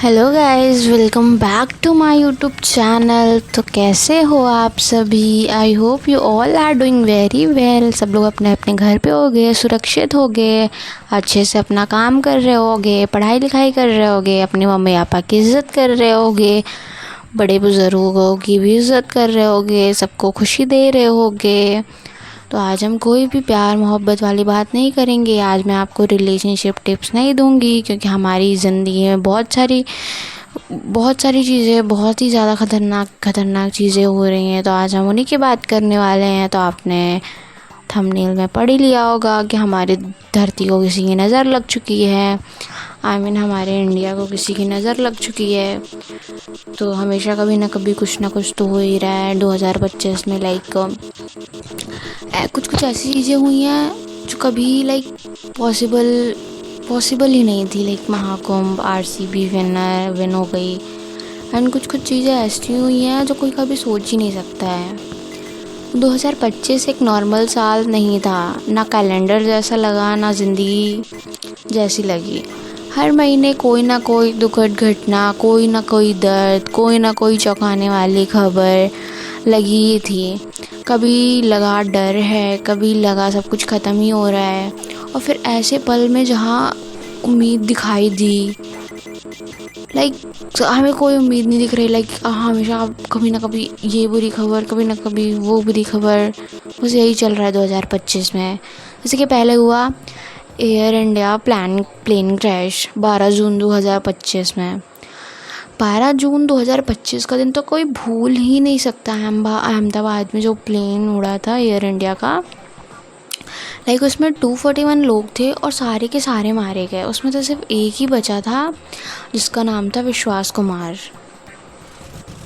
Hello guys, welcome back to my YouTube channel. तो कैसे हो आप सभी? I hope you all are doing very well. सब लोग अपने अपने घर पे होगे, सुरक्षित होगे, अच्छे से अपना काम कर रहे होगे, पढ़ाई लिखाई कर रहे होगे, अपने मम्मी पापा की इज़्ज़त कर रहे होगे, बड़े बुज़ुर्गों की भी इज़्ज़त कर रहे होगे, सबको खुशी दे रहे होगे। तो आज हम कोई भी प्यार मोहब्बत वाली बात नहीं करेंगे। आज मैं आपको रिलेशनशिप टिप्स नहीं दूंगी, क्योंकि हमारी ज़िंदगी में बहुत सारी चीज़ें, बहुत ही ज़्यादा ख़तरनाक चीज़ें हो रही हैं। तो आज हम उन्हीं की बात करने वाले हैं। तो आपने थंबनेल में पढ़ ही लिया होगा कि हमारी धरती को किसी की नज़र लग चुकी है। हमारे इंडिया को किसी की नज़र लग चुकी है। तो हमेशा कभी ना कभी कुछ ना कुछ तो हो ही रहा है। 2025 में कुछ कुछ ऐसी चीज़ें हुई हैं जो कभी पॉसिबल ही नहीं थी। महाकुंभ, आरसीबी विन हो गई। एंड कुछ कुछ चीज़ें ऐसी हुई हैं जो कोई कभी सोच ही नहीं सकता है। 2025 एक नॉर्मल साल नहीं था, ना कैलेंडर जैसा लगा, ना ज़िंदगी जैसी लगी। हर महीने कोई ना कोई दुखद घटना, कोई ना कोई दर्द, कोई ना कोई चौंकाने वाली खबर लगी ही थी। कभी लगा डर है, कभी लगा सब कुछ ख़त्म ही हो रहा है, और फिर ऐसे पल में जहाँ उम्मीद दिखाई दी, हमें कोई उम्मीद नहीं दिख रही। हमेशा कभी ना कभी ये बुरी खबर, कभी ना कभी वो बुरी खबर, बस यही चल रहा है 2025 में। जैसे कि पहले हुआ एयर इंडिया प्लेन क्रैश 12 जून 2025 में। 12 जून 2025 का दिन तो कोई भूल ही नहीं सकता। अहमदाबाद में जो प्लेन उड़ा था एयर इंडिया का, उसमें 241 लोग थे और सारे के सारे मारे गए। उसमें तो सिर्फ एक ही बचा था जिसका नाम था विश्वास कुमार।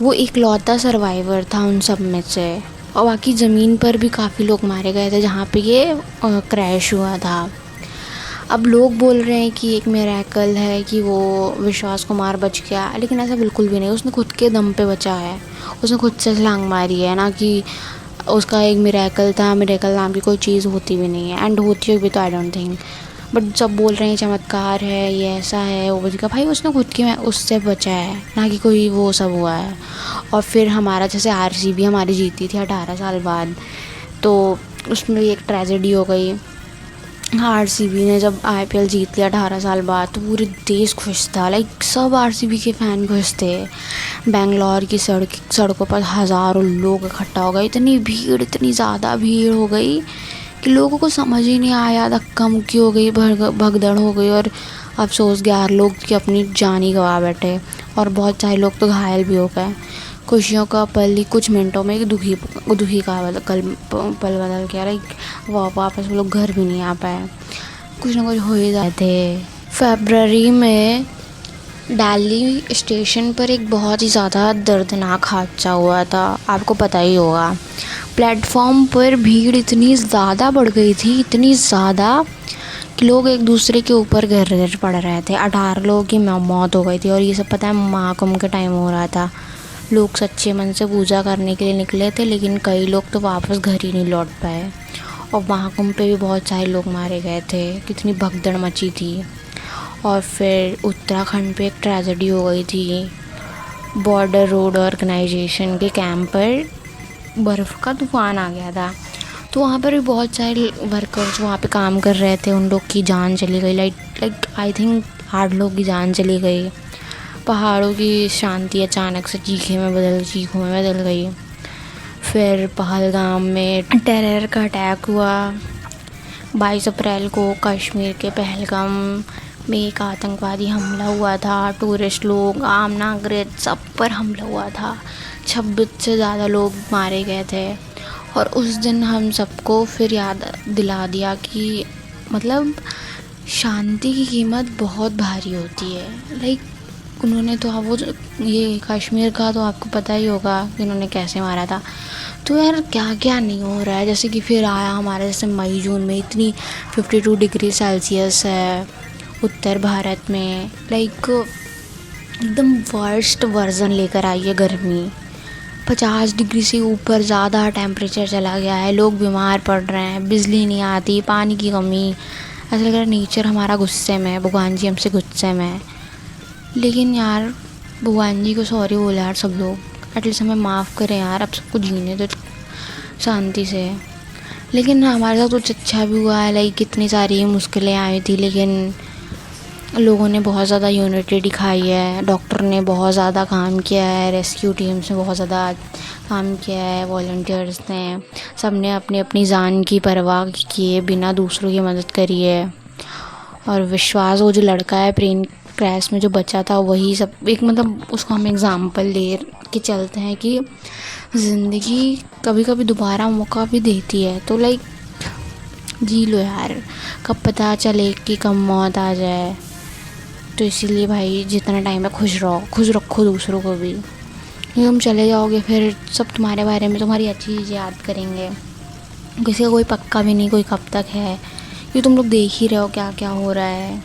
वो इकलौता सर्वाइवर था उन सब में से, और बाकी ज़मीन पर भी काफ़ी लोग मारे गए थे जहाँ पे ये क्रैश हुआ था। अब लोग बोल रहे हैं कि एक मिरेकल है कि वो विश्वास कुमार बच गया, लेकिन ऐसा बिल्कुल भी नहीं। उसने खुद के दम पे बचा है, उसने खुद से छलांग मारी है, ना कि उसका एक मिरेकल था। मिरेकल नाम की कोई चीज़ होती भी नहीं है, एंड होती होगी तो आई डोंट थिंक। बट सब बोल रहे हैं चमत्कार है, ये ऐसा है, वो बच गया। भाई उसने खुद के उससे बचा है, ना कि कोई वो सब हुआ है। और फिर हमारा जैसे आरसीबी हमारी जीती थी 18 साल बाद, तो उसमें भी एक ट्रेजेडी हो गई। आरसीबी ने जब आईपीएल जीत लिया 18 साल बाद, तो पूरे देश खुश था। सब आरसीबी के फ़ैन खुश थे। बेंगलोर की सड़कों पर हज़ारों लोग इकट्ठा हो गए। इतनी ज़्यादा भीड़ हो गई कि लोगों को समझ ही नहीं आया, धक्का मुक्की हो गई, भगदड़ हो गई, और अफसोस 11 लोग की अपनी जान ही गंवा बैठे, और बहुत सारे लोग तो घायल भी हो गए। खुशियों का पल ही कुछ मिनटों में एक दुखी का पल बदल गया। वापस वो लोग घर भी नहीं आ पाए। कुछ ना कुछ हो ही जाते थे। फरवरी में दिल्ली स्टेशन पर एक बहुत ही ज़्यादा दर्दनाक हादसा हुआ था, आपको पता ही होगा। प्लेटफॉर्म पर भीड़ इतनी ज़्यादा बढ़ गई थी, इतनी ज़्यादा कि लोग एक दूसरे के ऊपर गिर पड़ रहे थे। 18 लोगों की मौत हो गई थी, और ये सब पता है महाकुंभ के टाइम हो रहा था। लोग सच्चे मन से पूजा करने के लिए निकले थे, लेकिन कई लोग तो वापस घर ही नहीं लौट पाए। और महाकुंभ पे भी बहुत सारे लोग मारे गए थे, कितनी भगदड़ मची थी। और फिर उत्तराखंड पे एक ट्रेजेडी हो गई थी। बॉर्डर रोड ऑर्गेनाइजेशन के कैंप पर बर्फ़ का तूफ़ान आ गया था, तो वहाँ पर भी बहुत सारे वर्कर्स वहाँ पे काम कर रहे थे, उन लोग की जान चली गई। आई थिंक 8 लोग की जान चली गई। पहाड़ों की शांति अचानक से चीखों में बदल गई। फिर पहलगाम में टेरर का अटैक हुआ। 22 अप्रैल को कश्मीर के पहलगाम में एक आतंकवादी हमला हुआ था। टूरिस्ट लोग, आम नागरिक, सब पर हमला हुआ था। 26 से ज़्यादा लोग मारे गए थे। और उस दिन हम सबको फिर याद दिला दिया कि शांति की कीमत बहुत भारी होती है। उन्होंने तो ये कश्मीर का तो आपको पता ही होगा कि उन्होंने कैसे मारा था। तो यार क्या क्या नहीं हो रहा है। जैसे कि फिर आया हमारे जैसे मई जून में इतनी 52 डिग्री सेल्सियस है उत्तर भारत में। एकदम वर्स्ट वर्जन लेकर आई है गर्मी। 50 डिग्री से ऊपर ज़्यादा टेम्परेचर चला गया है, लोग बीमार पड़ रहे हैं, बिजली नहीं आती, पानी की कमी। ऐसा लग रहा है नेचर हमारा गुस्से में है, भगवान जी हमसे गुस्से में है। लेकिन यार भगवान जी को सॉरी बोले यार सब लोग, एटलीस्ट हमें माफ़ करें यार, अब सबको जीने दो शांति से। लेकिन हमारे साथ कुछ अच्छा भी हुआ है, लाइक कितनी सारी मुश्किलें आई थी लेकिन लोगों ने बहुत ज़्यादा यूनिटी दिखाई है, डॉक्टर ने बहुत ज़्यादा काम किया है, रेस्क्यू टीम्स ने बहुत ज़्यादा काम किया है, वॉलंटियर्स ने, सब ने अपनी अपनी जान की परवाह किए बिना दूसरों की मदद करी है। और विश्वास, वो जो लड़का है प्लेन क्रैश में जो बचा था, वही सब एक मतलब उसको हम एग्ज़ाम्पल ले के चलते हैं कि ज़िंदगी कभी कभी दोबारा मौका भी देती है, तो लाइक जी लो यार, कब पता चले कि कब मौत आ जाए। तो इसीलिए भाई जितना टाइम है खुश रहो, खुश रखो दूसरों को भी, क्योंकि तुम चले जाओगे फिर सब तुम्हारे बारे में, तुम्हारी अच्छी चीज़ याद करेंगे। किसी का कोई पक्का भी नहीं कोई कब तक है, ये तुम लोग देख ही रहे हो क्या क्या हो रहा है।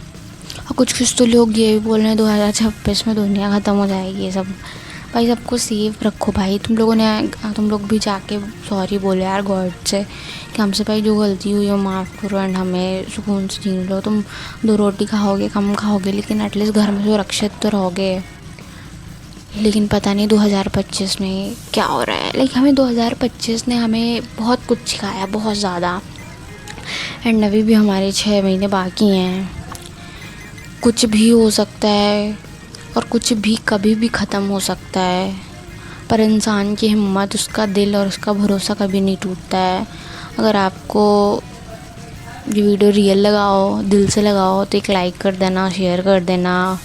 और कुछ तो लोग ये भी बोल रहे हैं 2026 में दुनिया ख़त्म हो जाएगी, ये सब भाई सबको सेफ रखो भाई। तुम लोग भी जाके सॉरी बोलो यार गॉड से कि हमसे भाई जो गलती हुई वो माफ़ करो एंड हमें सुकून से जीने लो। तुम 2 रोटी खाओगे, कम खाओगे, लेकिन एटलीस्ट घर में सुरक्षित तो रहोगे। लेकिन पता नहीं 2025 में क्या हो रहा है, लाइक हमें 2025 ने हमें बहुत कुछ सिखाया, बहुत ज़्यादा। एंड अभी भी हमारे 6 महीने बाकी हैं, कुछ भी हो सकता है और कुछ भी कभी भी ख़त्म हो सकता है, पर इंसान की हिम्मत, उसका दिल और उसका भरोसा कभी नहीं टूटता है। अगर आपको ये वीडियो रियल लगाओ, दिल से लगाओ, तो एक लाइक कर देना, शेयर कर देना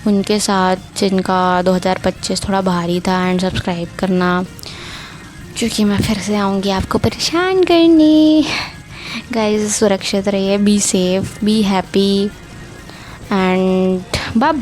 उनके साथ जिनका 2025 थोड़ा भारी था, एंड सब्सक्राइब करना, क्योंकि मैं फिर से आऊँगी आपको परेशान करने। गाइस सुरक्षित रहिए, be safe, be happy and bye bye.